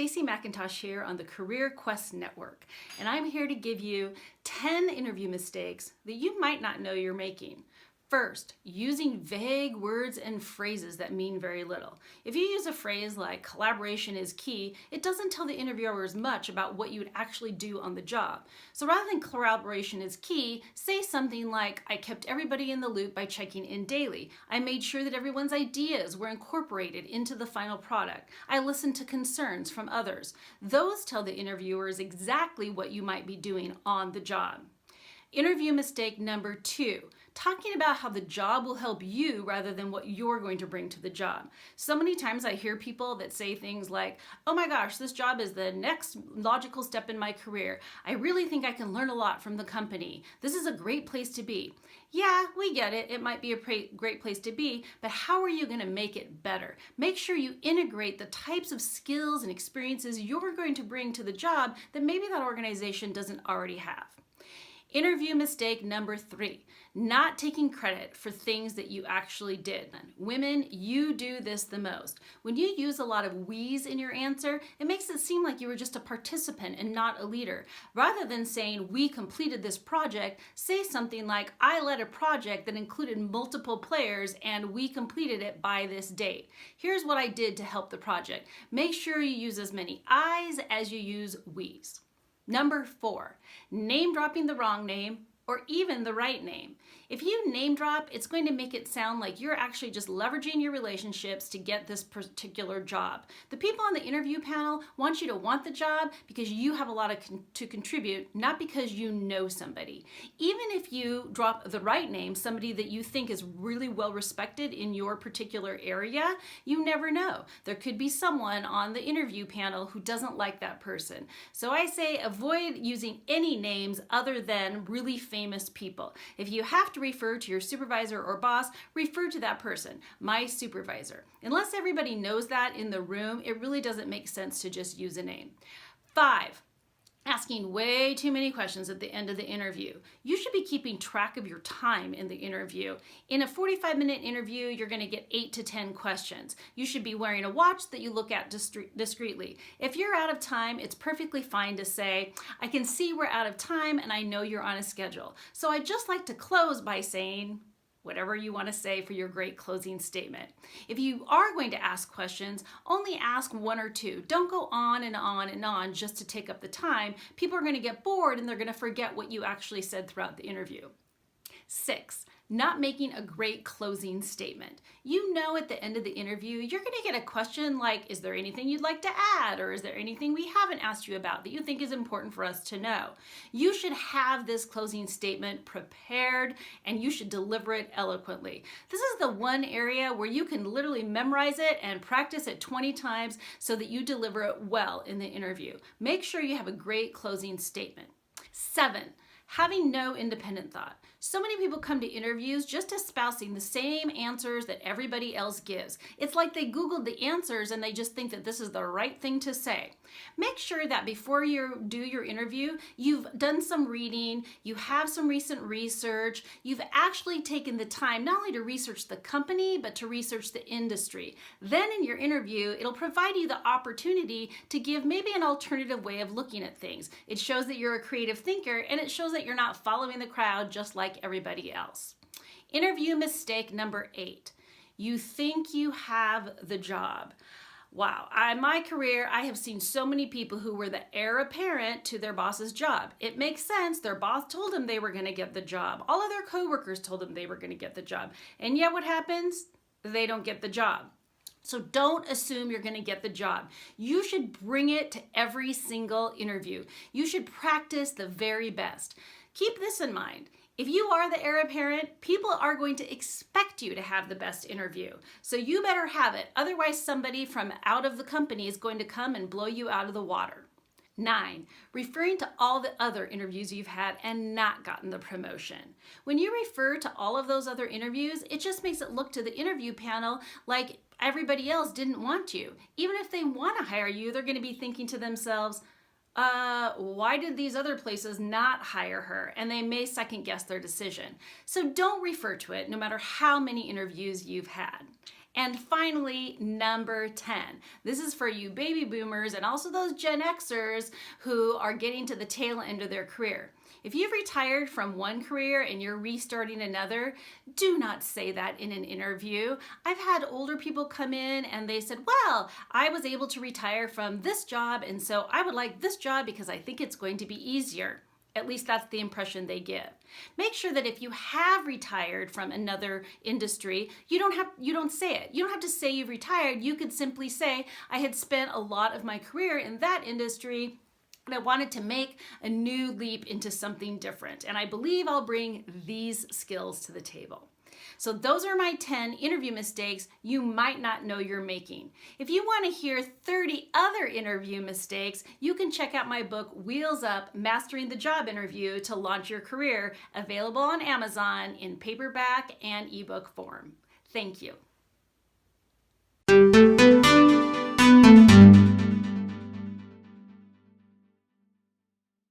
Staci McIntosh here on the Career Quest Network, and I'm here to give you 10 interview mistakes that you might not know you're making. First, using vague words and phrases that mean very little. If you use a phrase like collaboration is key, it doesn't tell the interviewers much about what you would actually do on the job. So rather than collaboration is key, say something like, I kept everybody in the loop by checking in daily. I made sure that everyone's ideas were incorporated into the final product. I listened to concerns from others. Those tell the interviewers exactly what you might be doing on the job. Interview mistake number 2, talking about how the job will help you rather than what you're going to bring to the job. So many times I hear people that say things like, oh my gosh, this job is the next logical step in my career. I really think I can learn a lot from the company. This is a great place to be. Yeah, we get it. It might be a great place to be, but how are you going to make it better? Make sure you integrate the types of skills and experiences you're going to bring to the job that maybe that organization doesn't already have. Interview mistake number 3, not taking credit for things that you actually did. Women, you do this the most. When you use a lot of we's in your answer, it makes it seem like you were just a participant and not a leader. Rather than saying, we completed this project, say something like, I led a project that included multiple players and we completed it by this date. Here's what I did to help the project. Make sure you use as many I's as you use we's. Number 4, name dropping the wrong name or even the right name. If you name drop, it's going to make it sound like you're actually just leveraging your relationships to get this particular job. The people on the interview panel want you to want the job because you have a lot to contribute, not because you know somebody. Even if you drop the right name, somebody that you think is really well respected in your particular area, you never know. There could be someone on the interview panel who doesn't like that person. So I say avoid using any names other than really famous people. If you have to refer to your supervisor or boss, refer to that person, my supervisor. Unless everybody knows that in the room, it really doesn't make sense to just use a name. 5, asking way too many questions at the end of the interview. You should be keeping track of your time in the interview. In a 45-minute interview, you're going to get 8 to 10 questions. You should be wearing a watch that you look at discreetly. If you're out of time, it's perfectly fine to say, I can see we're out of time and I know you're on a schedule. So I'd just like to close by saying, whatever you want to say for your great closing statement. If you are going to ask questions, only ask 1 or 2. Don't go on and on and on just to take up the time. People are going to get bored and they're going to forget what you actually said throughout the interview. 6, not making a great closing statement. You know at the end of the interview, you're going to get a question like, is there anything you'd like to add? Or is there anything we haven't asked you about that you think is important for us to know? You should have this closing statement prepared and you should deliver it eloquently. This is the one area where you can literally memorize it and practice it 20 times so that you deliver it well in the interview. Make sure you have a great closing statement. 7, having no independent thought. So many people come to interviews just espousing the same answers that everybody else gives. It's like they Googled the answers and they just think that this is the right thing to say. Make sure that before you do your interview, you've done some reading, you have some recent research, you've actually taken the time not only to research the company, but to research the industry. Then in your interview, it'll provide you the opportunity to give maybe an alternative way of looking at things. It shows that you're a creative thinker and it shows that you're not following the crowd just like everybody else. Interview mistake number 8. You think you have the job. Wow, in my career, I have seen so many people who were the heir apparent to their boss's job. It makes sense. Their boss told them they were going to get the job. All of their coworkers told them they were going to get the job. And yet what happens? They don't get the job. So don't assume you're going to get the job. You should bring it to every single interview. You should practice the very best. Keep this in mind. If you are the heir apparent, people are going to expect you to have the best interview. So you better have it. Otherwise, somebody from out of the company is going to come and blow you out of the water. 9, referring to all the other interviews you've had and not gotten the promotion. When you refer to all of those other interviews, it just makes it look to the interview panel like everybody else didn't want you. Even if they want to hire you, they're going to be thinking to themselves, why did these other places not hire her? And they may second guess their decision. So don't refer to it no matter how many interviews you've had. And finally, number 10. This is for you baby boomers and also those Gen Xers who are getting to the tail end of their career. If you've retired from one career and you're restarting another, do not say that in an interview. I've had older people come in and they said, well, I was able to retire from this job and so I would like this job because I think it's going to be easier. At least that's the impression they give. Make sure that if you have retired from another industry, you don't say it. You don't have to say you've retired. You could simply say, I had spent a lot of my career in that industry and I wanted to make a new leap into something different. And I believe I'll bring these skills to the table. So those are my 10 interview mistakes you might not know you're making. If you want to hear 30 other interview mistakes, you can check out my book, Wheels Up, Mastering the Job Interview to Launch Your Career, available on Amazon in paperback and ebook form. Thank you.